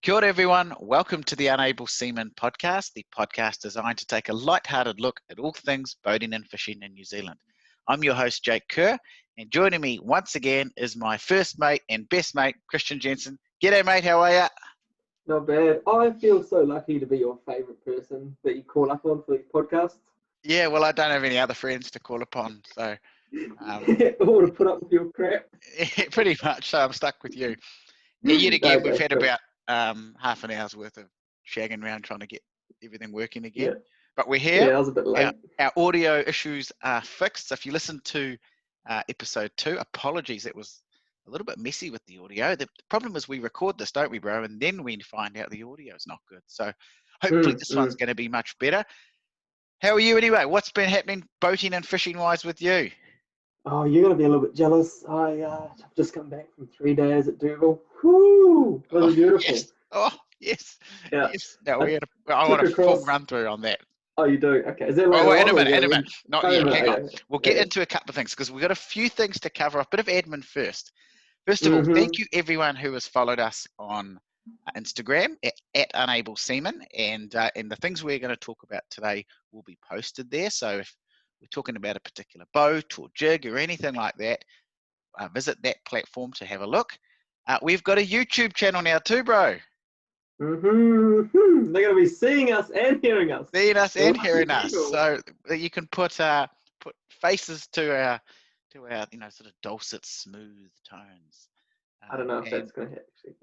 Kia ora everyone, welcome to the Unable Semen podcast, the podcast designed to take a light-hearted look at all things boating and fishing in New Zealand. I'm your host, Jake Kerr, and joining me once again is my first mate and best mate, Christian Jensen. G'day mate, how are ya? Not bad. I feel so lucky to be your favourite person that you call up on for these podcasts. Yeah, well, I don't have any other friends to call upon, so... All to put up with your crap. pretty much, so I'm stuck with you. Yeah, yet again, Okay, we've had cool. about half an hour's worth of shagging around trying to get everything working again. Yeah. But we're here. Yeah, I was a bit late. Our audio issues are fixed. So if you listen to episode 2, apologies, it was a little bit messy with the audio. The problem is we record this, don't we, bro? And then we find out the audio is not good. So hopefully this one's going to be much better. How are you anyway? What's been happening boating and fishing wise with you? Oh, you're going to be a little bit jealous. I've just come back from 3 days at Durville. Whoo! It was beautiful. Yes. Oh, yes. Yeah. Yes. No, I want a full run through on that. Oh, you do? Okay. Is that later in on, a minute. Not yet. Hang on. Okay. We'll get into a couple of things because we've got a few things to cover. A bit of admin first. First of all, thank you everyone who has followed us on Instagram at Unable Semen, and the things we're going to talk about today will be posted there. So if we're talking about a particular boat or jig or anything like that, visit that platform to have a look. We've got a YouTube channel now too, bro. They're going to be seeing us and hearing us. Seeing us and hearing us. So you can put faces to our sort of dulcet, smooth tones. I don't know if that's going to actually.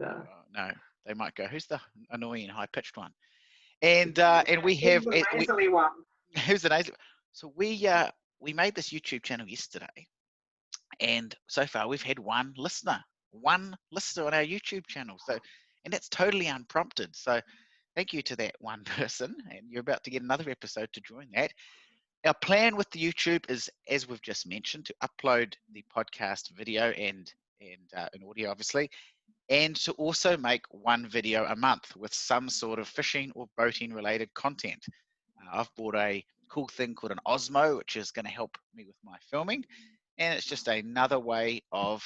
No, they might go, who's the annoying high-pitched one? And we have the nasally one. Who's the nasally? So we made this YouTube channel yesterday, and so far we've had one listener on our YouTube channel. So, and that's totally unprompted. So thank you to that one person, and you're about to get another episode to join that. Our plan with the YouTube is, as we've just mentioned, to upload the podcast video and an audio, obviously, and to also make one video a month with some sort of fishing or boating related content. I've bought a cool thing called an Osmo, which is going to help me with my filming, and it's just another way of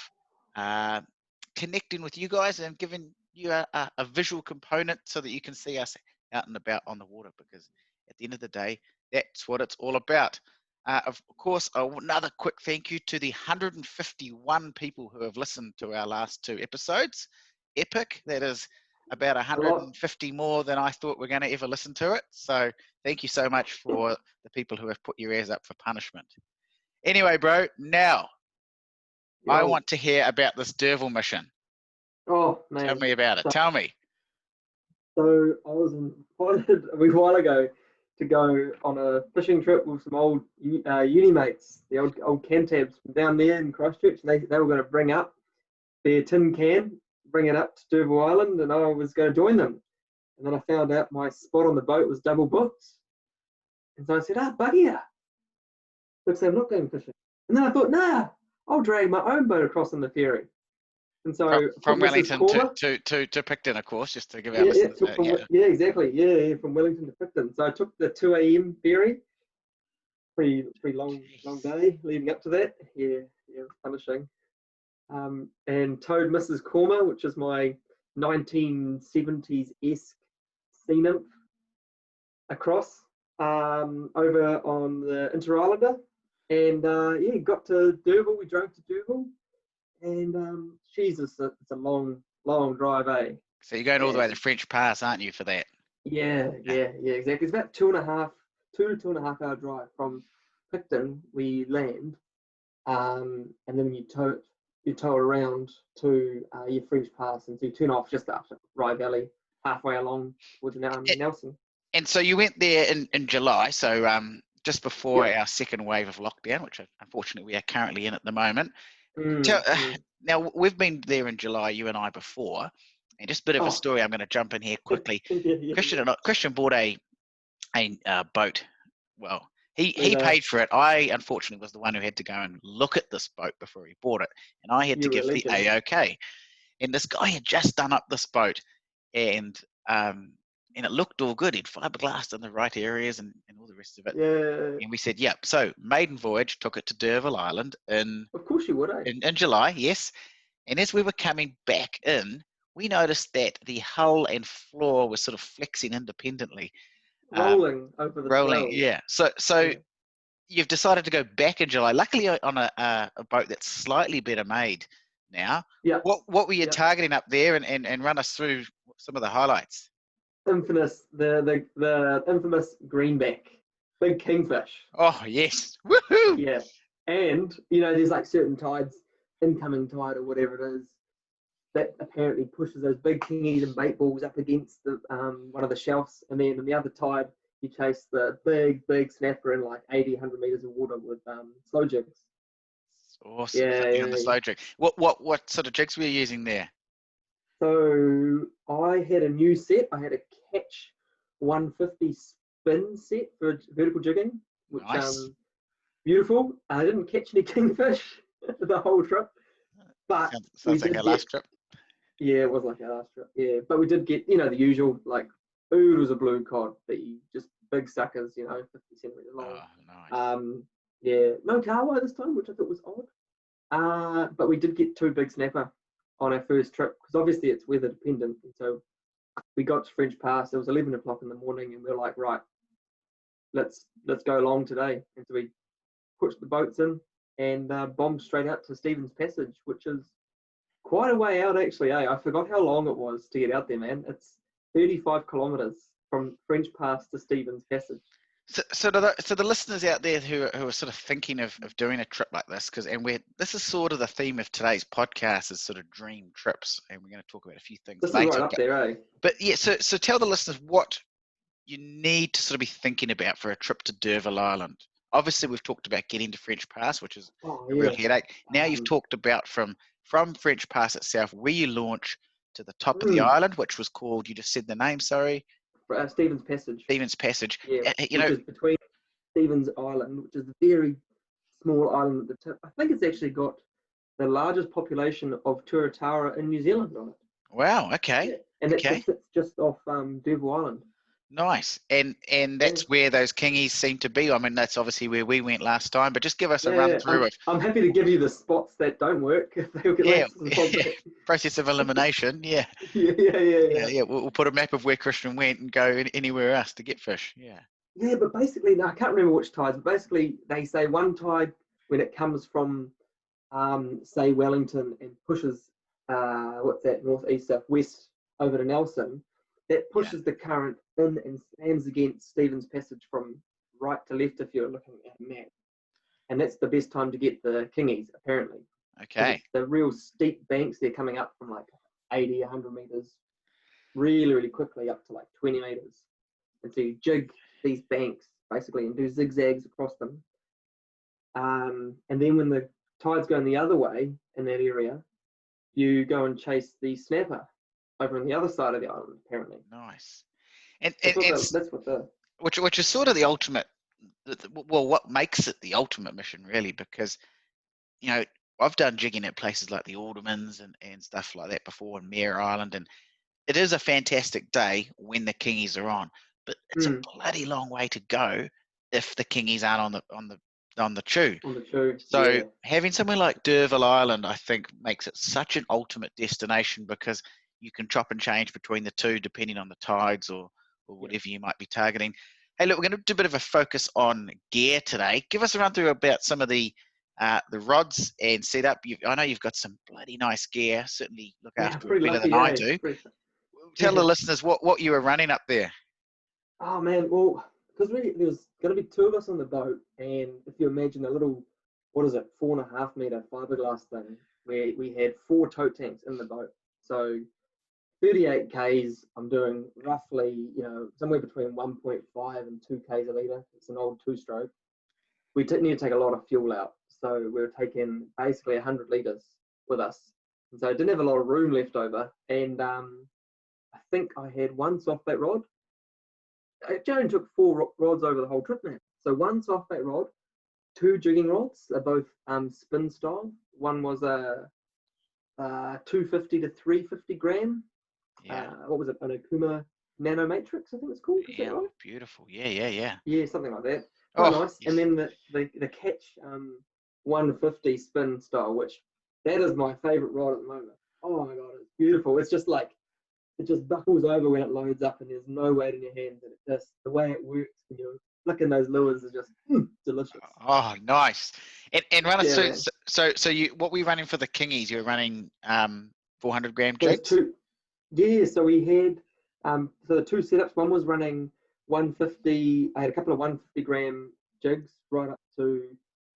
connecting with you guys and giving you a visual component so that you can see us out and about on the water, because at the end of the day, that's what it's all about. Of course, another quick thank you to the 151 people who have listened to our last 2 episodes. Epic. That is about 150 more than I thought we're going to ever listen to it. So thank you so much for the people who have put your ears up for punishment. Anyway, bro, now I want to hear about this Durville mission. Oh, man. Tell me about it. Tell me. So I was invited a wee while ago to go on a fishing trip with some old uni mates, the old Cantabs from down there in Christchurch. And they were going to bring up their tin can, bring it up to Durville Island, and I was going to join them. And then I found out my spot on the boat was double booked. And so I said, bugger. Looks like I'm not going fishing. And then I thought, nah, I'll drag my own boat across on the ferry. And so from Wellington to Picton, of course, just to give our listeners yeah, exactly. Yeah, from Wellington to Picton. So I took the 2 a.m. ferry. Pretty long day leading up to that. Yeah, it was punishing. And towed Mrs. Cormer, which is my 1970s-esque sea nymph, across over on the Inter-Islander. And got to Durville. We drove to Durville. And Jesus, it's a long drive, eh? So you're going all the way to French Pass, aren't you, for that? Yeah, exactly. It's about 2 to 2.5 hour drive from Picton. We land, and then you tow it around to your French Pass, and so you turn off just after Rye Valley, halfway along with Nelson. And so you went there in July, so just before our second wave of lockdown, which unfortunately we are currently in at the moment. Now, we've been there in July, you and I, before, and just a bit of a story. I'm going to jump in here quickly. Christian bought a boat. Well, he paid for it. I, unfortunately, was the one who had to go and look at this boat before he bought it, and I had to give the A-OK. And this guy had just done up this boat, and it looked all good. He'd fiberglassed in the right areas and all the rest of it. Yeah. And we said, yep. So maiden voyage, took it to Durville Island Of course you would, eh? in July, yes. And as we were coming back in, we noticed that the hull and floor was sort of flexing independently, rolling over the rolling. swells. Yeah. So Yeah. you've decided to go back in July. Luckily, on a boat that's slightly better made now. Yeah. What were you Yeah. targeting up there, and run us through some of the highlights? Infamous, the infamous greenback, big kingfish. Oh yes, woohoo! Yeah. And there's like certain tides, incoming tide or whatever it is, that apparently pushes those big kingies and bait balls up against the one of the shelves, and then in the other tide you chase the big snapper in like 80, 100 meters of water with slow jigs. Awesome. Yeah, Flipping on the yeah, yeah. slow jig. What sort of jigs were you using there? So I had a new set. I had a catch 150 spin set for vertical jigging, which Nice. beautiful. I didn't catch any kingfish the whole trip, but we Sounds like our did get. last trip. Yeah, it was like our last trip. Yeah, but we did get the usual like oodles of blue cod that you just big suckers, 50 centimeters long. Oh, nice. Yeah, no carwai this time, which I thought was odd. But we did get two big snapper on our first trip because obviously it's weather dependent. And so we got to French Pass. It was 11 o'clock in the morning, and we are like, right, let's go along today. And so we pushed the boats in and bombed straight out to Stephen's Passage, which is quite a way out actually. I forgot how long it was to get out there, man. It's 35 kilometers from French Pass to Stephen's Passage. So the listeners out there who are sort of thinking of doing a trip like this, this is sort of the theme of today's podcast is sort of dream trips, and we're going to talk about a few things This later. is right up there, eh? But yeah, so tell the listeners what you need to sort of be thinking about for a trip to D'Urville Island. Obviously, we've talked about getting to French Pass, which is a real headache. Now you've talked about from French Pass itself, where you launch to the top of the island, which was called, you just said the name, sorry. Stephen's Passage. Stephen's Passage. Yeah, which is between Stephen's Island, which is a very small island at the tip. I think it's actually got the largest population of tuatara in New Zealand on it. Wow, okay. Yeah. And it sits just off D'Urville Island. Nice. And that's where those kingies seem to be. I mean, that's obviously where we went last time, but just give us a run through of. I'm happy to give you the spots that don't work if they get process of elimination. Yeah. Yeah. We'll put a map of where Christian went and go anywhere else to get fish. Yeah. Yeah, but basically, no, I can't remember which tides, but basically they say one tide when it comes from, say, Wellington and pushes, northeast, southwest over to Nelson, that pushes the current in and slams against Stephen's Passage from right to left if you're looking at a map. And that's the best time to get the kingies, apparently. Okay. The real steep banks, they're coming up from like 80, 100 meters really, really quickly up to like 20 meters. And so you jig these banks basically and do zigzags across them. And then when the tide's going the other way in that area, you go and chase the snapper over on the other side of the island, apparently. Nice. Which is sort of the ultimate, well, what makes it the ultimate mission, really, because, I've done jigging at places like the Aldermans and stuff like that before, and Mare Island, and it is a fantastic day when the kingies are on, but it's a bloody long way to go if the kingies aren't on the chew. So having somewhere like D'Urville Island, I think, makes it such an ultimate destination because you can chop and change between the two depending on the tides or whatever you might be targeting. Hey, look, we're going to do a bit of a focus on gear today. Give us a run through about some of the rods and setup. I know you've got some bloody nice gear. Certainly look after it better than I do. Tell the listeners what you were running up there. Oh man, well, because there was going to be two of us on the boat, and if you imagine a little, 4.5 meter fiberglass thing, where we had 4 tote tanks in the boat. So 38 Ks, I'm doing roughly, somewhere between 1.5 and 2 Ks a litre. It's an old 2-stroke. We need to take a lot of fuel out. So we were taking basically 100 litres with us. And so I didn't have a lot of room left over. And I think I had one soft bait rod. It only took 4 rods over the whole trip, man. So one soft bait rod, 2 jigging rods, are both spin style. One was a 250 to 350 gram. What was it? An Akuma Nano Matrix, I think it's called. Is that right? Beautiful. Yeah, something like that. Nice. Yes. And then the catch 150 spin style, which that is my favorite rod at the moment. oh my God, it's beautiful. It's just like, it just buckles over when it loads up and there's no weight in your hands. And it just, the way it works when you're flicking those lures is just delicious. Oh, nice. And run us Yeah, through. man. So you, what were you running for the kingies? You were running 400-gram Those jigs? two, yeah, so we had, so the two setups, one was running 150, I had a couple of 150-gram jigs right up to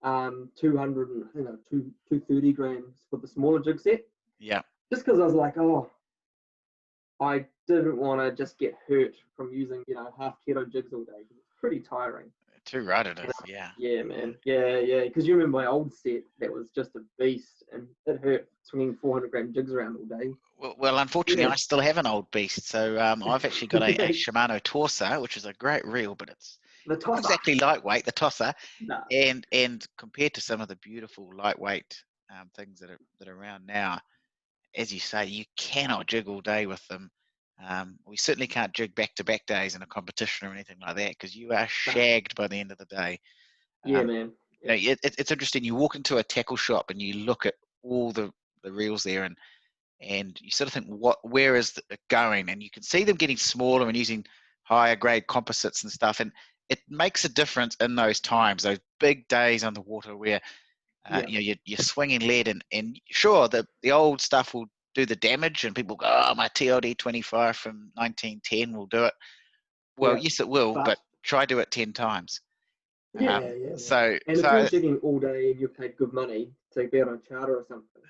200 and, 230 grams for the smaller jig set. Yeah. Just because I was like, oh, I didn't want to just get hurt from using, half kilo jigs all day. It's pretty tiring. Too right it is. Yeah. Yeah, man. Yeah. Because you remember my old set that was just a beast, and it hurt swinging 400-gram jigs around all day. Well, unfortunately, Yeah. I still have an old beast. So I've actually got a Shimano Torsa, which is a great reel, but it's The not tosser. exactly lightweight, the Tosser. Nah. And compared to some of the beautiful lightweight things that are around now, as you say, you cannot jig all day with them. We certainly can't jig back-to-back days in a competition or anything like that because you are shagged by the end of the day. Yeah, man. You know, it's interesting. You walk into a tackle shop and you look at all the reels there, and you sort of think, where is it going? And you can see them getting smaller and using higher grade composites and stuff. And it makes a difference in those times, those big days on the water where you're swinging lead, and sure, the old stuff will do the damage, and people go, oh, my TLD 25 from 1910 will do it. Well, yes, it will, but try do it 10 times. Yeah. So and if you're jigging all day and you're paid good money to be on a charter or something,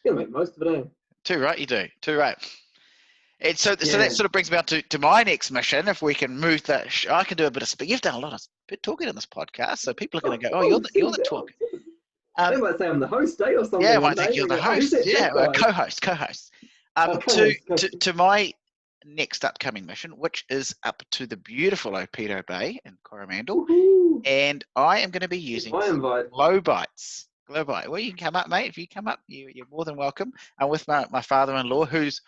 you'll make most of it, eh? too right, you do. Too right. And so that sort of brings me on to my next mission. If we can move that, I can do a bit of. You've done a lot of talking in this podcast, so people are going to go, "Oh, you're the talker." They might say I'm the host, eh, or something. Yeah, one I think day. you're the Go, host. Yeah, co-host. Co-host. To my next upcoming mission, which is up to the beautiful Opedo Bay in Coromandel, and I am going to be using glow bites. Glow bite. Well, you can come up, mate. If you come up, you're more than welcome. I'm with my father-in-law, who's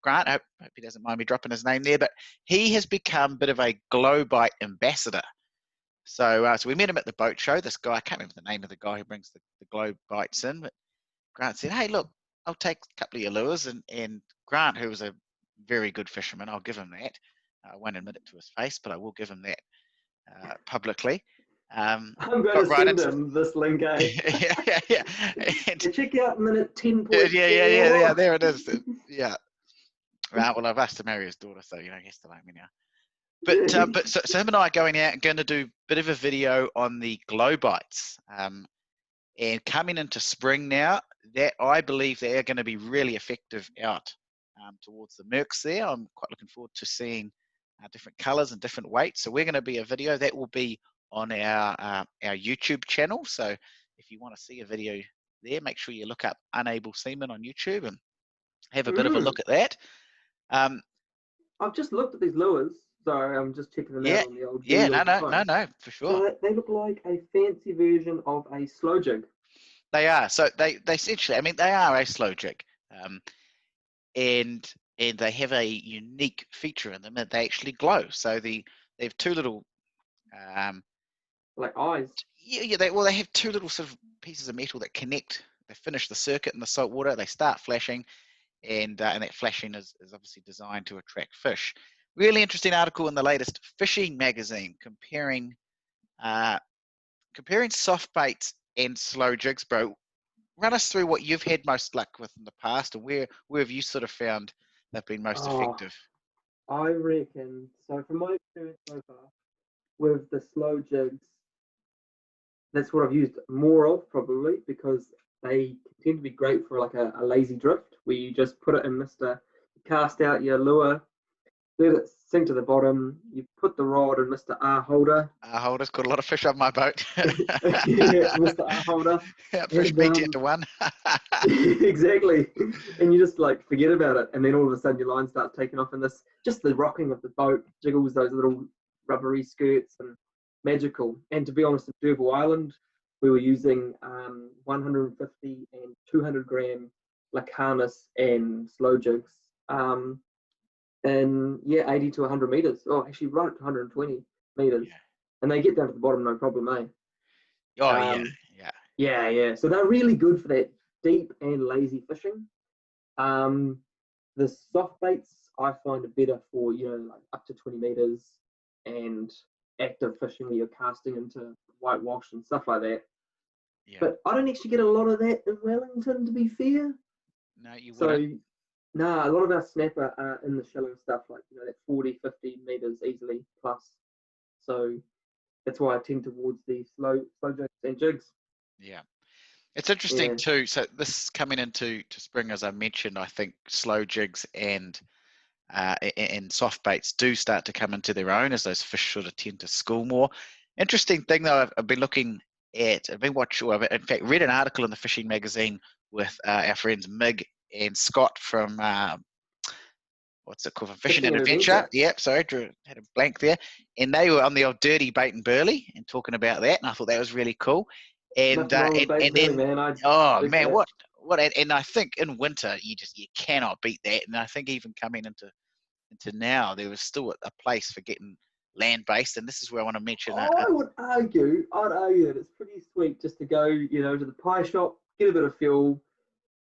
Grant. I hope he doesn't mind me dropping his name there, but he has become a bit of a glow bite ambassador. So we met him at the boat show. This guy, I can't remember the name of the guy who brings the glow bites in, but Grant said, hey, look, I'll take a couple of your lures. And Grant, who was a very good fisherman, I'll give him that. I won't admit it to his face, but I will give him that publicly. I'm going to send him this link, eh? yeah. And check out minute 10. Yeah, there it is. Yeah. Well, I've asked to marry his daughter, so, he has to like me now. But so him and I are going out and going to do a bit of a video on the glow bites. And coming into spring now, that I believe they are going to be really effective out towards the Mercs there. I'm quite looking forward to seeing different colours and different weights. So we're going to be a video that will be on our YouTube channel. So if you want to see a video there, make sure you look up Unable Semen on YouTube and have a bit of a look at that. I've just looked at these lures. Sorry, I'm just checking them out on the old no, for sure. So they look like a fancy version of a slow jig. They are. So they essentially, they are a slow jig, and they have a unique feature in them that they actually glow. So they have two little, like eyes. Yeah. They have two little sort of pieces of metal that connect. They finish the circuit in the salt water. They start flashing, and that flashing is obviously designed to attract fish. Really interesting article in the latest fishing magazine comparing soft baits and slow jigs, bro. Run us through what you've had most luck with in the past, and where have you sort of found they've been most effective? I reckon, so from my experience so far, with the slow jigs, that's what I've used more of probably because they tend to be great for like a lazy drift where you just put it in Mr. Cast out your lure, let it sink to the bottom, you put the rod in Mr. R holder. R holder's got a lot of fish on my boat. Yeah, Mr. R holder. Fish beat 10 to 1. Exactly. And you just like forget about it, and then all of a sudden your line starts taking off, and just the rocking of the boat jiggles those little rubbery skirts and magical. And to be honest, at Derville Island, we were using 150 and 200 gram Lacanus and slow jigs. And 80 to 100 meters. Oh, actually, right to 120 meters. Yeah. And they get down to the bottom, no problem, eh? Oh, yeah. Yeah. So they're really good for that deep and lazy fishing. The soft baits I find are better for, like up to 20 meters and active fishing where you're casting into whitewash and stuff like that. Yeah. But I don't actually get a lot of that in Wellington, to be fair. No, you So, wouldn't. nah, a lot of our snapper are in the shallow stuff, like, that 40, 50 meters easily plus. So that's why I tend towards the slow jigs and jigs. Yeah. It's interesting Yeah. too. So this coming into spring, as I mentioned, I think slow jigs and soft baits do start to come into their own as those fish sort of tend to school more. Interesting thing though, I've been looking at, I've been watching, well, I've in fact read an article in the fishing magazine with our friends Mig and Scott from what's it called, from Fishing Fishing and and Adventure. adventure. Yep, sorry, had a blank there. And they were on the old dirty bait and burley and talking about that, and I thought that was really cool. And Nothing wrong with bait and burley, then man. I oh do man, that. what and I think in winter you cannot beat that. And I think even coming into now there was still a place for getting land based, and this is where I want to mention I'd argue that it's pretty sweet just to go, to the pie shop, get a bit of fuel,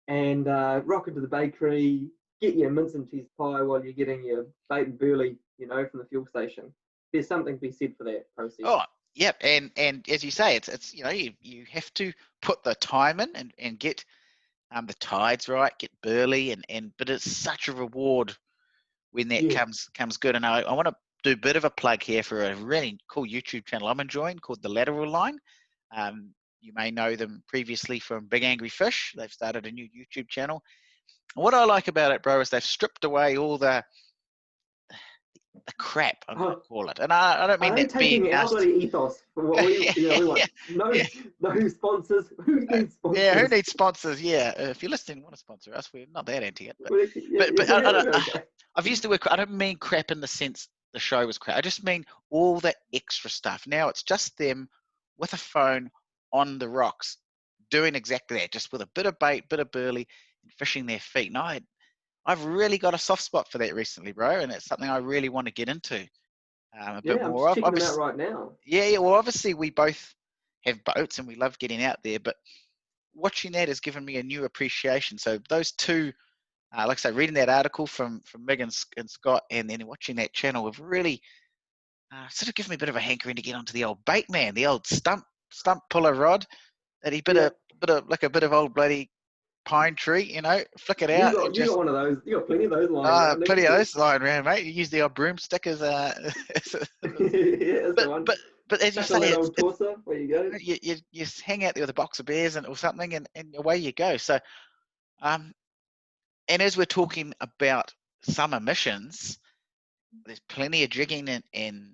and rock into the bakery, get your mince and cheese pie while you're getting your bait and burley, from the fuel station. There's something to be said for that process. oh yep, and as you say, it's you have to put the time in and get the tides right, get burley, and but it's such a reward when that Yeah. comes good. And I want to do a bit of a plug here for a really cool YouTube channel I'm enjoying called The Lateral Line. You may know them previously from Big Angry Fish. They've started a new YouTube channel. And what I like about it, bro, is they've stripped away all the crap, I'm going to Oh, call it. And I don't are mean they that being taking our nasty. bloody ethos for what we want? No, Yeah, no sponsors. Who needs yeah, who sponsors? needs sponsors? Yeah, if you're listening, want to sponsor us? We're not that anti it, but Yeah, but okay. I've used the word. I don't mean crap in the sense the show was crap. I just mean all the extra stuff. Now it's just them with a phone on the rocks, doing exactly that, just with a bit of bait, bit of burley, and fishing their feet. And I've really got a soft spot for that recently, bro, and it's something I really want to get into a bit Yeah, I'm more just of. checking them out Obviously, right now. yeah. Well, obviously we both have boats and we love getting out there, but watching that has given me a new appreciation. So those two, like I say, reading that article from Mig and Scott, and then watching that channel have really sort of given me a bit of a hankering to get onto the old bait man, the old stump puller rod, that he Yeah, bit of like a bit of old bloody pine tree, flick it you out and got you got just one of those. You got plenty of those lying around, plenty haven't of you? those lying around, mate. You use the old broomstick as Yeah, that's the but one. but but as you Chuck on say, that it's old torso. Where you go? you hang out there with a box of beers or something, and away you go. So um and as we're talking about summer missions, there's plenty of jigging and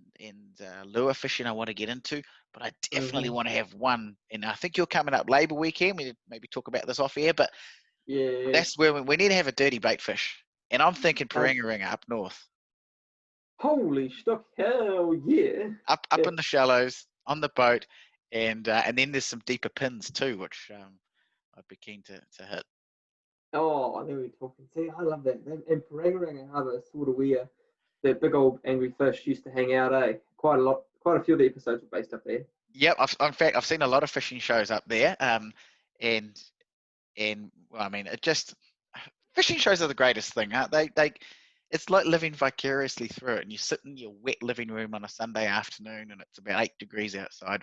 lure fishing I want to get into, but I definitely Mm-hmm. want to have one. And I think you're coming up Labour weekend. We maybe talk about this off air, but Yeah. that's where we need to have a dirty bait fish. And I'm thinking Uh, Paringa up north, Holy stock! Hell yeah! up Yeah. in the shallows on the boat, and then there's some deeper pins too, which I'd be keen to hit. Oh, I know we're talking. See, I love that. And Parangaranga Harbour is sort of where the big old angry fish used to hang out. Quite a lot. Quite a few of the episodes were based up there. Yep, in fact I've seen a lot of fishing shows up there, and well, I mean, it just fishing shows are the greatest thing, aren't they? It's like living vicariously through it, and you sit in your wet living room on a Sunday afternoon, and it's about 8 degrees outside,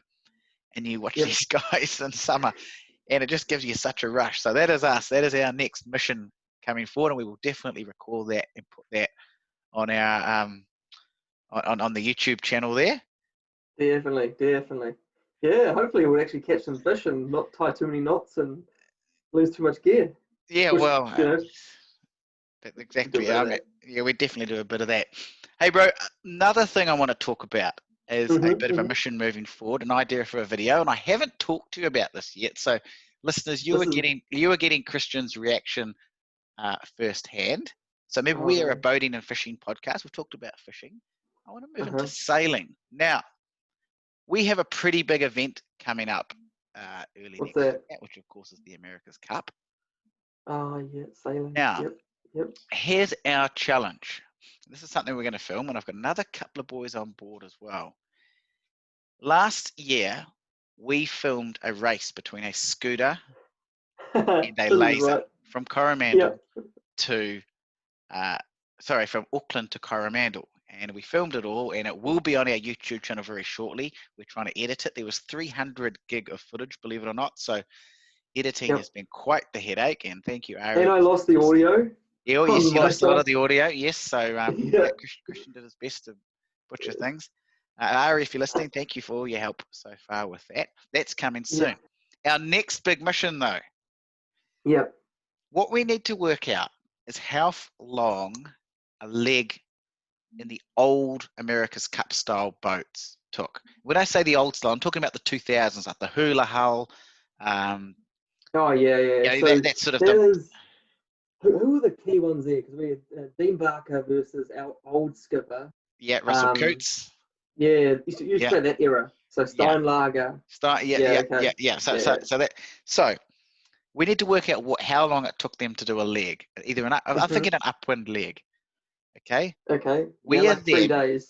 and you watch Yep. these guys in summer, and it just gives you such a rush. So that is us. That is our next mission coming forward, and we will definitely record that and put that on our on the YouTube channel there. Definitely, definitely. Yeah, hopefully we'll actually catch some fish and not tie too many knots and lose too much gear. Yeah, Which, well, do a exactly. bit of I mean, that. yeah, we definitely do a bit of that. Hey, bro, another thing I want to talk about is a bit of a Mm-hmm. mission moving forward, an idea for a video, and I haven't talked to you about this yet. So, listeners, you This were is, getting Christian's reaction firsthand. So maybe oh we are a no. boating and fishing podcast. We've talked about fishing. I want to move into Uh-huh. sailing. Now, we have a pretty big event coming up early What's next that? year, which of course is the America's Cup. Oh yeah, sailing. Now, Yep, yep. here's our challenge. This is something we're going to film, and I've got another couple of boys on board as well. Last year, we filmed a race between a scooter and a This is laser right. from Coromandel Yep. to, from Auckland to Coromandel. And we filmed it all, and it will be on our YouTube channel very shortly. We're trying to edit it. There was 300 gig of footage, believe it or not. So editing has been quite the headache. And thank you, Ari. And I lost the audio. Yeah, oh, yes, on you my lost a lot side. of the audio. Yes, so Yeah. Christian did his best to butcher things. Ari, if you're listening, thank you for all your help so far with that. That's coming soon. Our next big mission, though. Yep. What we need to work out is how long a leg in the old America's Cup style boats took. When I say the old style, I'm talking about the 2000s, like the hula hull. Oh yeah. You know, So that's sort of there's who are the key ones there? Because we had Dean Barker versus our old skipper. Yeah, Russell Coates. Yeah, you spent that era. So Steinlager. So we need to work out how long it took them to do a leg. Either I'm thinking an upwind leg. Okay. Okay. We are like 3 days.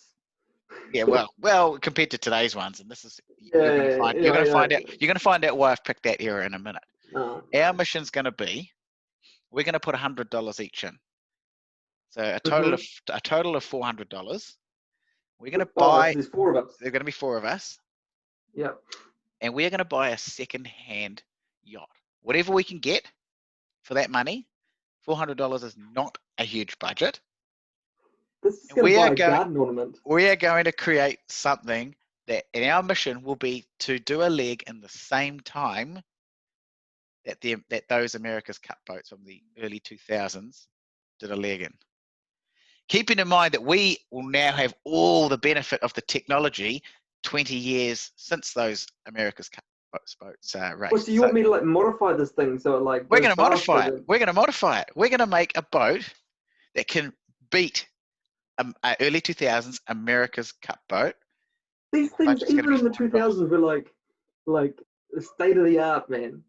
Yeah, well, compared to today's ones, and this is you're going to find out why I've picked that era in a minute. Our mission's going to be, we're going to put $100 each in, so a total of $400. We're going to buy. There's 4 of us. There are going to be 4 of us. Yep. And we're going to buy a second-hand yacht, whatever we can get for that money. $400 is not a huge budget. This is going to buy a garden ornament. We are going to create something that, and our mission will be to do a leg in the same time that those America's Cup boats from the early 2000s did a leg in. Keeping in mind that we will now have all the benefit of the technology 20 years since those America's Cup boats raced. Well, so you want me to like modify this thing so it like we're going to modify it. We're going to modify it. We're going to make a boat that can beat early 2000s America's Cup boat. These things, even in the 2000s, were like the state of the art, man.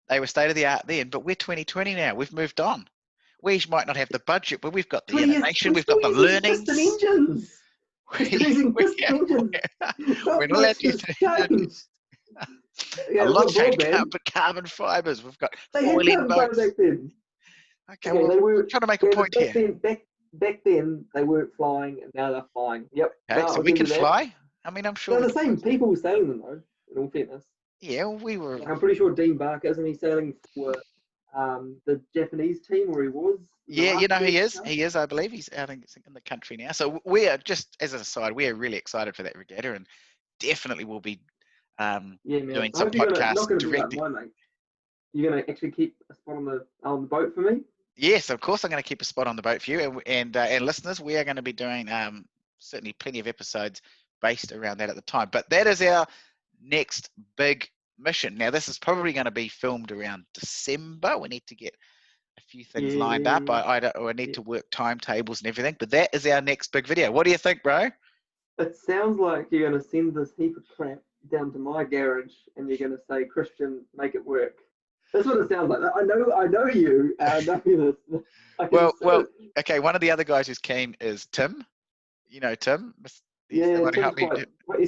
They were state of the art then, but we're 2020 now. We've moved on. We might not have the budget, but we've got the animation, we've got the learnings. Piston engines. We're not allowed to use a lot of carbon fibers. We've got foiling boats. Okay, we're trying to make a point here. Back then, they weren't flying, and now they're flying. Yep. Okay, so we can fly. I mean, I'm sure. They're the same people sailing them, though, in all fairness. Yeah, we were. I'm pretty sure Dean Barker, isn't he sailing for the Japanese team where he was? Yeah, you know, he is. He is, I believe. He's out in the country now. So we are, just as an aside, we are really excited for that regatta, and definitely will be doing some podcasts directly. You're going to actually keep a spot on the boat for me? Yes, of course I'm going to keep a spot on the boat for you. And listeners, we are going to be doing certainly plenty of episodes based around that at the time. But that is our next big mission. Now, this is probably going to be filmed around December. We need to get a few things lined up. I need to work timetables and everything. But that is our next big video. What do you think, bro? It sounds like you're going to send this heap of crap down to my garage and you're going to say, Christian, make it work. That's what it sounds like. I know you. I know this. Well, okay. One of the other guys who's keen is Tim. You know Tim. He's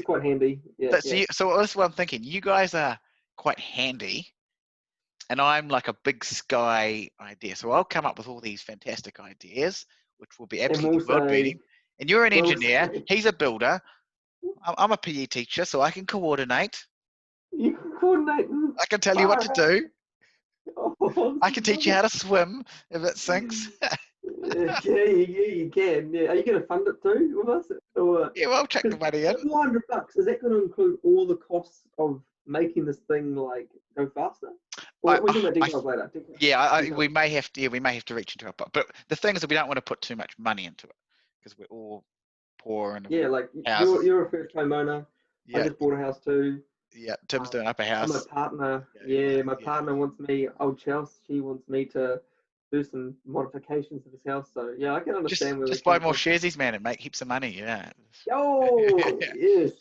quite handy. Yeah. So that's what I'm thinking. You guys are quite handy, and I'm like a big sky idea. So I'll come up with all these fantastic ideas, which will be absolutely world-beating. And you're an engineer. He's a builder. I'm a PE teacher, so I can coordinate. You can coordinate. I can tell you what to do. I can teach you how to swim if it sinks. Yeah, you can. Yeah. Are you going to fund it too with us? Or, yeah, well, I'll check the money in. $400. Is that going to include all the costs of making this thing like go faster? We'll talk about details later. We may have to reach into our pocket. But the thing is that we don't want to put too much money into it because we're all poor and like houses. You're a first time owner. I just bought a house too. Yeah, Tim's doing up a house. I'm a partner. My partner wants me, old Chelsea, she wants me to do some modifications of his house. So, yeah, I can understand just buy more sharesies, man, and make heaps of money. Yeah. Oh, yes.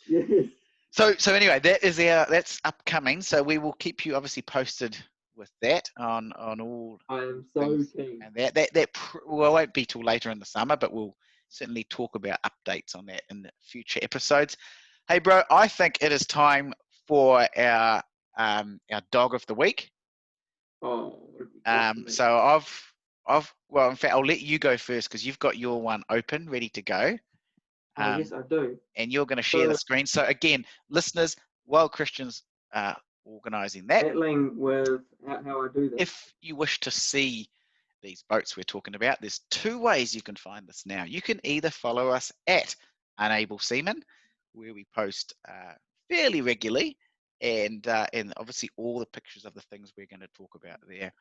So anyway, that's upcoming. So we will keep you obviously posted with that on all. I am so keen. And that won't be till later in the summer, but we'll certainly talk about updates on that in the future episodes. Hey, bro, I think it is time for our dog of the week. Oh. So well, in fact, I'll let you go first because you've got your one open, ready to go. Oh, yes, I do. And you're going to share the screen. So again, listeners, while Christian's organising that, Battling with how I do this. if you wish to see these boats we're talking about, there's two ways you can find this now. You can either follow us at Unable Semen, where we post fairly regularly, and obviously all the pictures of the things we're going to talk about there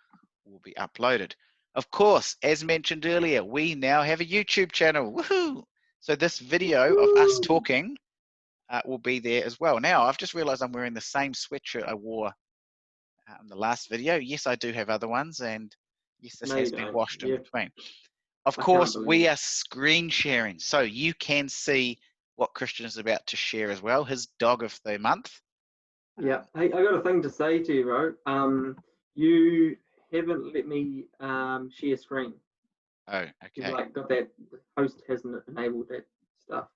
will be uploaded. Of course, as mentioned earlier, we now have a YouTube channel. Woohoo! So this video of us talking will be there as well. Now, I've just realized I'm wearing the same sweatshirt I wore in the last video. Yes, I do have other ones, and yes, this has been washed in between. Of course, we are screen sharing, so you can see what Christian is about to share as well, his dog of the month. Yeah. Hey, I got a thing to say to you, bro. You haven't let me share screen. Oh, okay. You've like got that, the host hasn't enabled that stuff.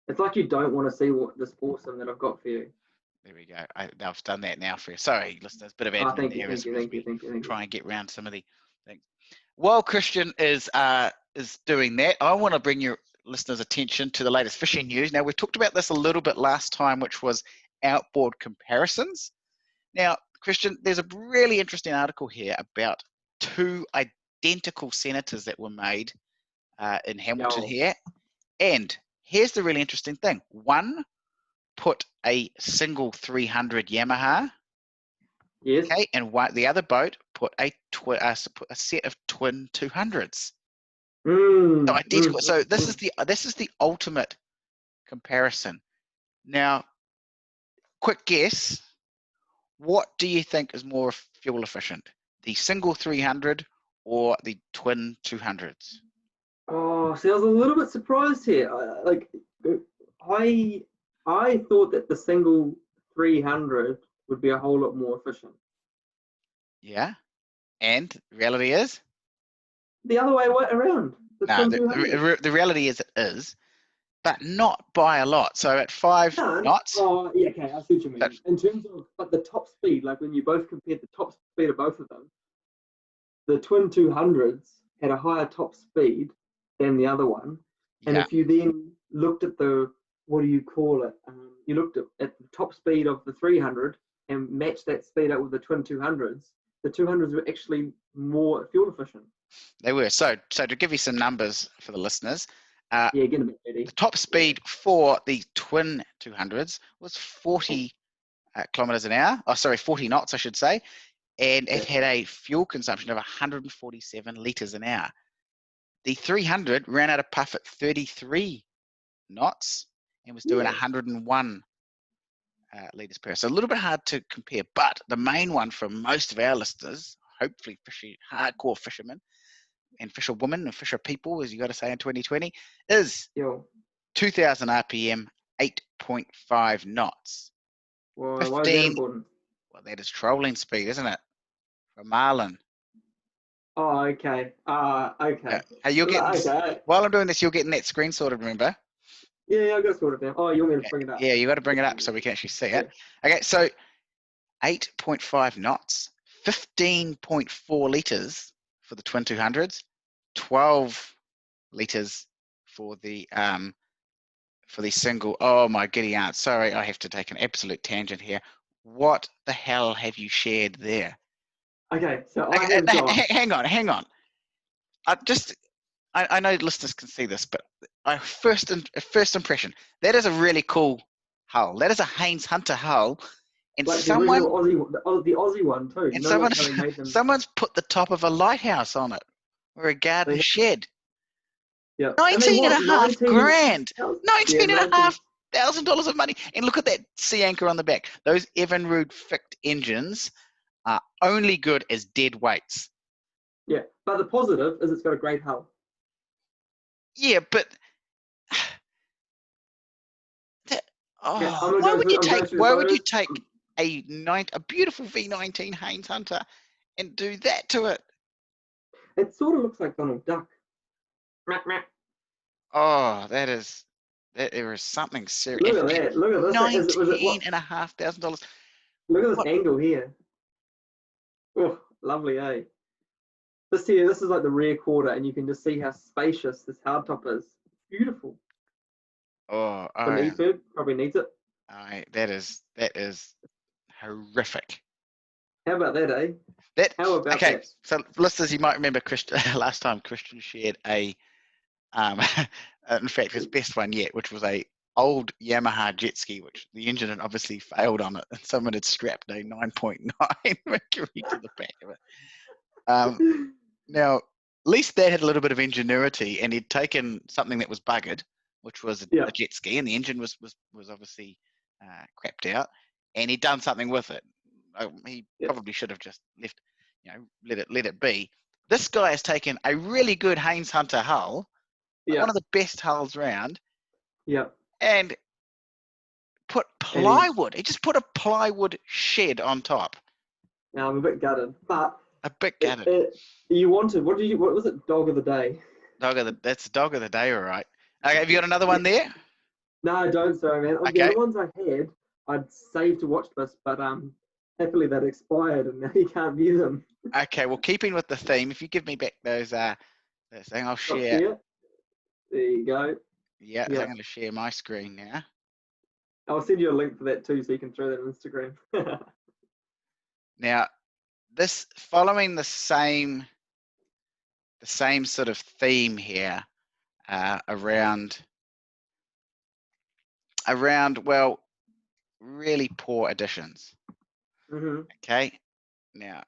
It's like you don't want to see what this awesome that I've got for you. There we go. I've done that now for you. Sorry, listeners, bit of admin there as we try and get around some of the things. While Christian is doing that, I want to bring your listeners' attention to the latest fishing news. Now, we talked about this a little bit last time, which was outboard comparisons. Now, Christian, there's a really interesting article here about two identical senators that were made in Hamilton here. And here's the really interesting thing. One put a single 300 Yamaha. Yes. Okay, and the other boat put a set of twin 200s. So identical. So this is the ultimate comparison. Now, quick guess. What do you think is more fuel efficient, the single 300 or the twin 200s? Oh, see, I was a little bit surprised here. I thought that the single 300 would be a whole lot more efficient. Yeah, and reality is the other way around. The reality is it is, but not by a lot. So at 5 knots. Oh, yeah, okay, I see what you mean. In terms of, but the top speed, like when you both compared the top speed of both of them, the twin 200s had a higher top speed than the other one. And if you then looked at the, what do you call it? You looked at the top speed of the 300 and matched that speed up with the twin 200s. The 200s were actually more fuel efficient. They were. So to give you some numbers for the listeners, the top speed for the twin 200s was 40 kilometers an hour. Oh, sorry, 40 knots, I should say. And it had a fuel consumption of 147 litres an hour. The 300 ran out of puff at 33 knots and was doing 101 litres per hour. So a little bit hard to compare, but the main one for most of our listeners, hopefully hardcore fishermen and fisherwomen and fisher people, as you got to say in 2020, is 2,000 RPM, 8.5 knots. Well, 15, why is that important? Well, that is trolling speed, isn't it? For marlin. Oh, okay. Okay. Yeah. Hey, you're getting while I'm doing this, you're getting that screen sorted, remember? Yeah, I got sorted now. Oh, you want me to bring it up? Yeah, you got to bring it up so we can actually see it. Okay, so 8.5 knots, 15.4 litres for the twin 200s, 12 litres for the single. Oh my giddy aunt! Sorry, I have to take an absolute tangent here. What the hell have you shared there? Okay, so hang on. I know listeners can see this, but first impression, that is a really cool hull. That is a Haynes Hunter hull, and like someone the Aussie one too. And someone's put the top of a lighthouse on it, or a garden shed. Yeah, $19.5 grand. $19,500 of money. And look at that sea anchor on the back. Those Evinrude Ficht engines are only good as dead weights. Yeah, but the positive is it's got a great hull. Yeah, but why would you take a beautiful V19 Haynes Hunter and do that to it? It sort of looks like Donald Duck. Oh, there is something serious. Look at that. Look at this. $19,500. Look at this angle here. Oh, lovely, eh? This here, this is like the rear quarter, and you can just see how spacious this hardtop is. Beautiful. Oh, For an EFIB, probably needs it. that is horrific. How about that, eh? That How about okay? that? So, listeners, you might remember Christian last time. Christian shared a, in fact, his best one yet, which was a old Yamaha jet ski, which the engine had obviously failed on it, and someone had strapped a 9.9 Mercury to the back of it. Now, at least that had a little bit of ingenuity, and he'd taken something that was buggered, which was Yeah. a jet ski, and the engine was obviously crapped out, and he'd done something with it. He probably should have just left, let it be. This guy has taken a really good Haynes Hunter hull, one of the best hulls round, and put plywood. He just put a plywood shed on top. Now I'm a bit gutted, but a bit gutted. You wanted what was it? Dog of the day. That's dog of the day, all right. Okay, have you got another one there? No, I don't, sorry, man. Okay. The other ones I had, I'd saved to watch this, but happily that expired and now you can't view them. Okay, well, keeping with the theme, if you give me back those thing, I'll share. There you go. Yeah, I'm going to share my screen now. I'll send you a link for that too, so you can throw that on Instagram. Now, this following the same sort of theme here around well, really poor additions. Okay, now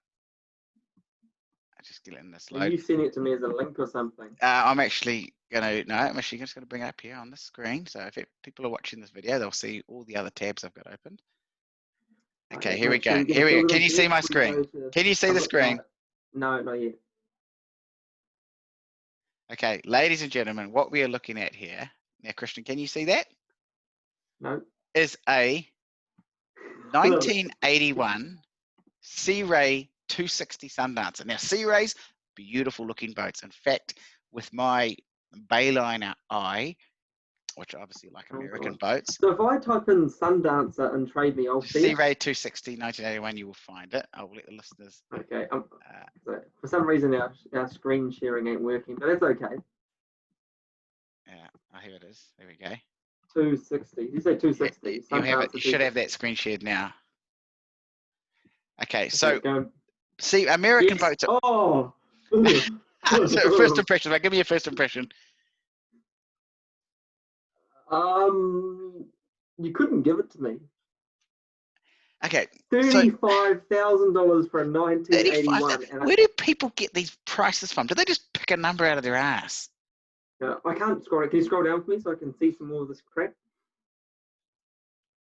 I just get in this load. Are you sending it to me as a link or something? I'm actually just gonna bring it up here on the screen. So if people are watching this video, they'll see all the other tabs I've got opened. Okay, here we go. Can you see my screen? Can you see the screen? No, not yet. Okay, ladies and gentlemen, what we are looking at here now, Christian, can you see that? No. Is a 1981 Sea Ray 260 Sundancer. Now, Sea Rays, beautiful looking boats. In fact, with my Bayliner eye, which are obviously like American boats. So if I type in Sundancer and trade me, I'll see Sea Ray 260 1981, you will find it. I'll let the listeners. Okay. So for some reason our screen sharing ain't working, but that's okay. Yeah, here it is. There we go. 260. You say 260. You have it. You should have that screen shared now. Okay, so see, American boats. Oh. So first impression. Give me your first impression. You couldn't give it to me. Okay. $35,000 for a 1981. Where do people get these prices from? Do they just pick a number out of their ass? I can't scroll. Can you scroll down for me so I can see some more of this crap?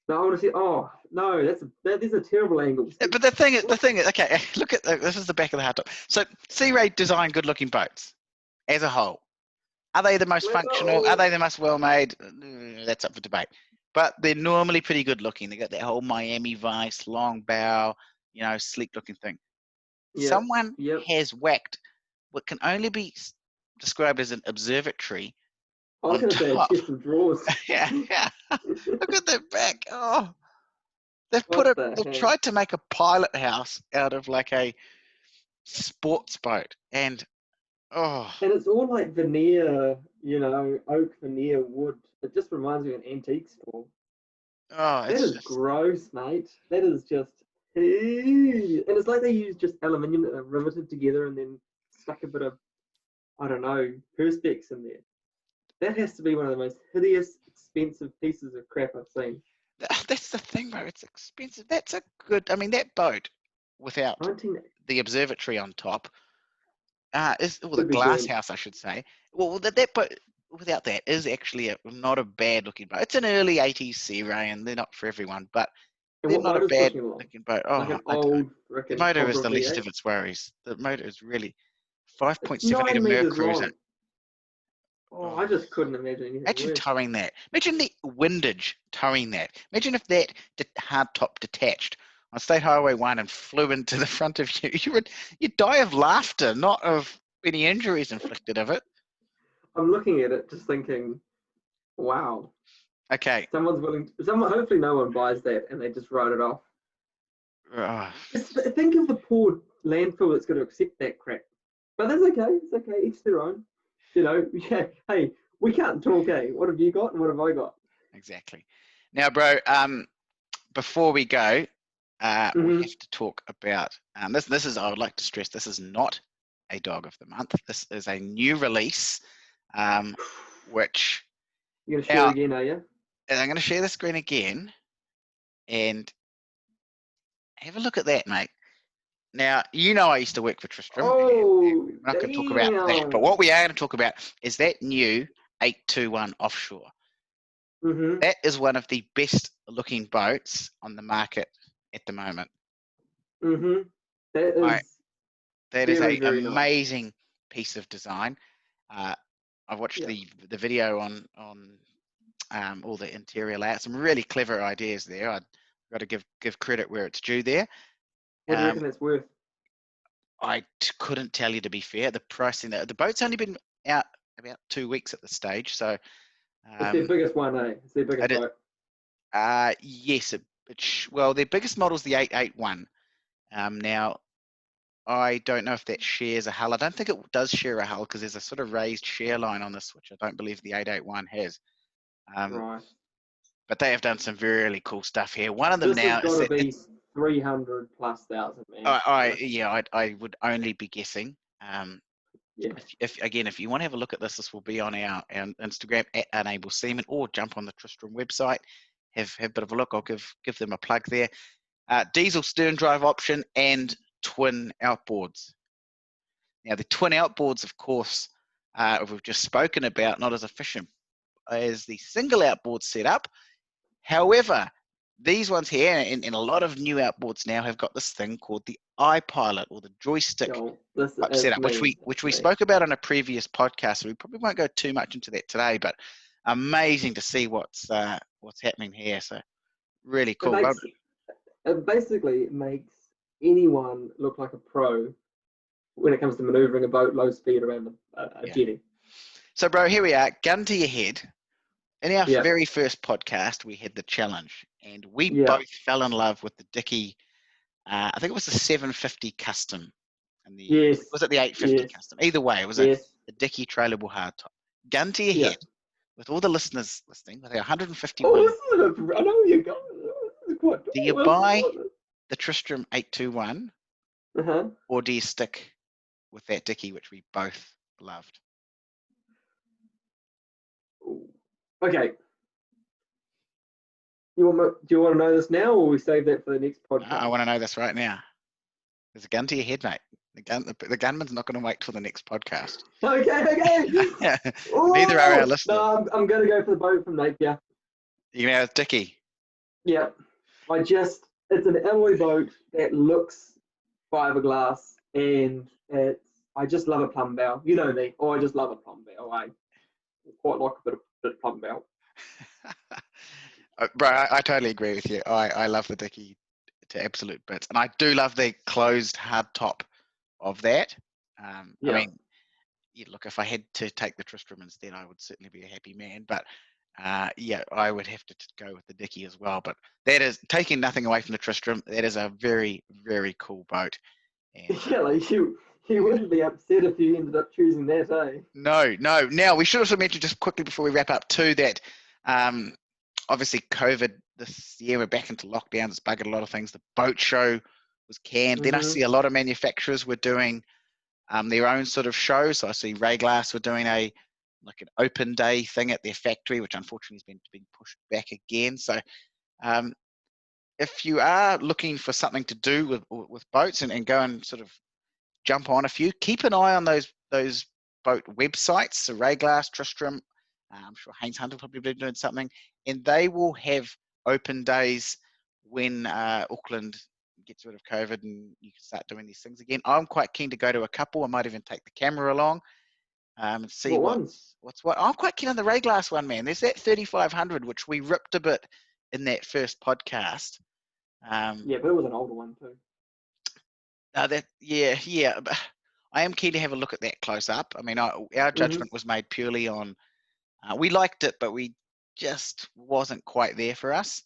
No, I want to see. Oh no, that is a terrible angle. But the thing is, okay. Look at this is the back of the hardtop. So Sea Ray design good-looking boats as a whole. Are they the most functional? Are they the most well-made? That's up for debate. But they're normally pretty good-looking. They got that whole Miami Vice, long bow, sleek-looking thing. Someone has whacked what can only be described as an observatory. I was going to say a chest of drawers. Yeah. Look at that back. Oh, they've tried to make a pilot house out of like a sports boat, and it's all like veneer, oak veneer wood. It just reminds me of an antique store. Oh, that is gross, mate. That is just, and it's like they use just aluminium that are riveted together and then stuck a bit of, I don't know, perspex in there. That has to be one of the most hideous, expensive pieces of crap I've seen. That's the thing, bro. It's expensive. That's a good. I mean, that boat without the observatory on top the glass house, I should say. Well, that boat without that is actually not a bad looking boat. It's an early '80s Sea Ray, and they're not for everyone, but they're not a bad looking boat. The motor is the least of its worries. The motor is really 5.7 meter Mercruiser. Oh, I just couldn't imagine anything. Imagine towing that. Imagine the windage towing that. Imagine if that hardtop detached on State Highway 1 and flew into the front of you. You'd die of laughter, not of any injuries inflicted of it. I'm looking at it just thinking, wow. Okay. Hopefully no one buys that and they just write it off. Oh. Think of the poor landfill that's going to accept that crap. But that's okay. It's okay. Each their own. You know. Yeah. Hey, we can't talk. What have you got and what have I got? Exactly. Now, bro, before we go, we have to talk about this is, I would like to stress, this is not a dog of the month. This is a new release, which You're gonna now, share again, are you? and I'm going to share the screen again and have a look at that, mate. Now, you know I used to work for Tristram. Oh, We're not going to talk about that, but what we are going to talk about is that new 821 offshore. Mm-hmm. That is one of the best looking boats on the market at the moment. Mm-hmm. That is An very amazing nice piece of design. I watched Yeah. the video on all the interior layouts. Some really clever ideas there. I've got to give credit where it's due there. What do you reckon that's worth? I couldn't tell you, to be fair. The pricing, the boat's only been out about 2 weeks at this stage, so It's their biggest one, eh? It's their biggest boat. yes. Well, their biggest model is the 881. Now, I don't know if that shares a hull. I don't think it does share a hull because there's a sort of raised share line on this, which I don't believe the 881 has. Right. But they have done some really cool stuff here. One of them This now has got is to be 300,000+, man. I would only be guessing. Yeah. If you want to have a look at this, this will be on our Instagram at Unable Semen, or jump on the Tristram website. Have a bit of a look. I'll give them a plug there. Diesel stern drive option and twin outboards. Now, the twin outboards, of course, we've just spoken about, not as efficient as the single outboard setup. However, these ones here, and a lot of new outboards now, have got this thing called the iPilot, or the joystick type setup, which we spoke about on a previous podcast. So we probably won't go too much into that today, but amazing to see what's happening here. So really cool. It basically makes anyone look like a pro when it comes to maneuvering a boat low speed around a jetty. So, bro, here we are, gun to your head. In our very first podcast, we had the challenge, and we both fell in love with the Dickey. I think it was the 750 custom, and was it the 850 custom? Either way, it was a Dickey trailable hardtop. Gun to your head, with all the listeners listening, with our 151. Oh, I know where you're going. Do you buy the Tristram 821, or do you stick with that Dickey, which we both loved? Okay. Do you want to know this now, or we save that for the next podcast? I want to know this right now. There's a gun to your head, mate. The gunman's not going to wait till the next podcast. Okay. Neither are our listeners. No, I'm going to go for the boat from Napier. You know, Dickey. Yeah. It's an alloy boat that looks fiberglass, and I just love a plumb bow. You know me. I just love a plumb bow. I quite like a bit of plumb bow. Bro, I totally agree with you. I love the Dickey to absolute bits, and I do love the closed hard top of that. I mean, look, if I had to take the Tristram instead, I would certainly be a happy man. But I would have to go with the Dickey as well. But that is taking nothing away from the Tristram. That is a very, very cool boat. And, you wouldn't be upset if you ended up choosing that, eh? No. Now, we should also mention, just quickly before we wrap up too, that obviously COVID this year, we're back into lockdowns. It's buggered a lot of things. The boat show was canned. Then I see a lot of manufacturers were doing their own sort of show. So I see Ray Glass were doing an open day thing at their factory, which unfortunately has been pushed back again. So if you are looking for something to do with boats and go and sort of jump on a few, keep an eye on those boat websites. So Ray Glass, Tristram, I'm sure Haynes Hunter will probably be doing something, and they will have open days when Auckland gets rid of COVID and you can start doing these things again. I'm quite keen to go to a couple. I might even take the camera along and see what's what. I'm quite keen on the Ray Glass one, man. There's that 3500, which we ripped a bit in that first podcast. But it was an older one too. I am keen to have a look at that close up. I mean, our judgment was made purely on, we liked it, but we just wasn't quite there for us.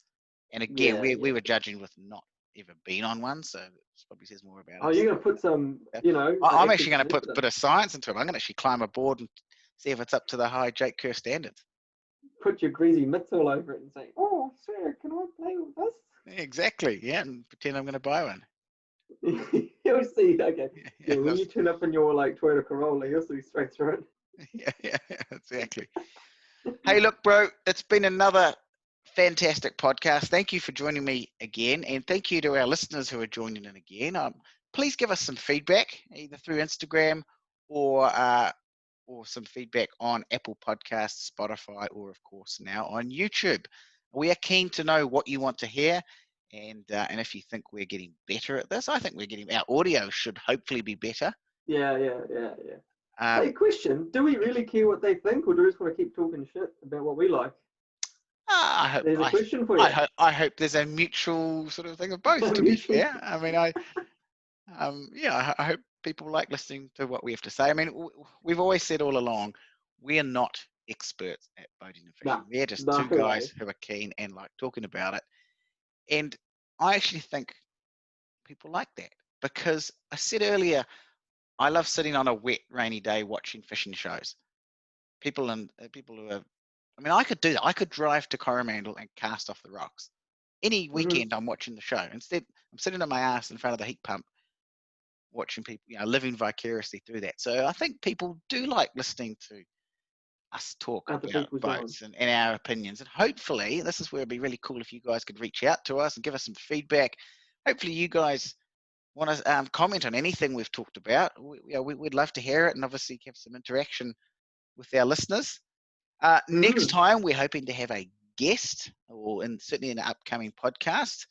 And again, we were judging with not ever been on one, so this probably says more about Oh, us. you're gonna put some, I'm active actually going to into put a them. bit of science into it. I'm going to actually climb aboard and see if it's up to the high Jake Kerr standards. Put your greasy mitts all over it and say, "Oh, sir, can I play with this?" Exactly, yeah, and pretend I'm going to buy one. You'll see. Okay, Yeah, when you turn up in your like Toyota Corolla, you'll see straight through yeah, exactly. Hey, look, bro, it's been another fantastic podcast. Thank you for joining me again, and thank you to our listeners who are joining in again. Please give us some feedback either through Instagram or some feedback on Apple Podcasts, Spotify, or of course now on YouTube. We are keen to know what you want to hear, and if you think we're getting better at this. I think our audio should hopefully be better. Yeah. Hey, question: do we really care what they think, or do we just want to keep talking shit about what we like? There's a question for you. I hope there's a mutual sort of thing of both. To be fair, I mean, I hope people like listening to what we have to say. I mean, we've always said all along, we are not experts at boating and fishing. Nah, We're just no two guys way. who are keen and like talking about it. And I actually think people like that because I said earlier, I love sitting on a wet, rainy day watching fishing shows. People who are, I mean, I could do that. I could drive to Coromandel and cast off the rocks. Any weekend I'm watching the show. Instead, I'm sitting on my ass in front of the heat pump watching people, living vicariously through that. So I think people do like listening to us talk Other about people's boats and our opinions. And hopefully, this is where it'd be really cool if you guys could reach out to us and give us some feedback. Hopefully, you guys want to comment on anything we've talked about. We'd love to hear it and obviously have some interaction with our listeners. Next time, we're hoping to have a guest, or certainly in an upcoming podcast.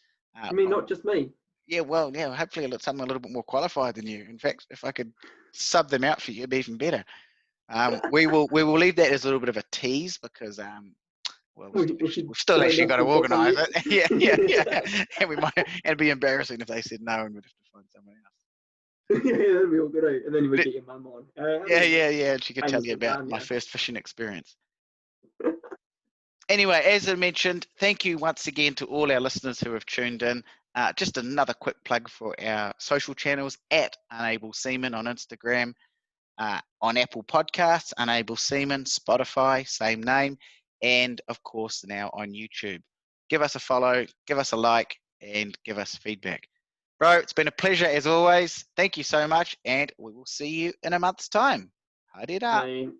You mean not just me? Yeah, well, yeah, hopefully someone a little bit more qualified than you. In fact, if I could sub them out for you, it'd be even better. We will leave that as a little bit of a tease because well, we've still actually got to organise it. yeah. And we might, and it'd be embarrassing if they said no, and we'd have to find someone else. Yeah, that'd be all good. And then you would get your mum on. Yeah. And she could tell you about my first fishing experience. Anyway, as I mentioned, thank you once again to all our listeners who have tuned in. Just another quick plug for our social channels at Unable Semen on Instagram, on Apple Podcasts, Unable Semen, Spotify, same name, and of course now on YouTube. Give us a follow, give us a like, and give us feedback. Bro, it's been a pleasure as always. Thank you so much, and we will see you in a month's time. Haere rā.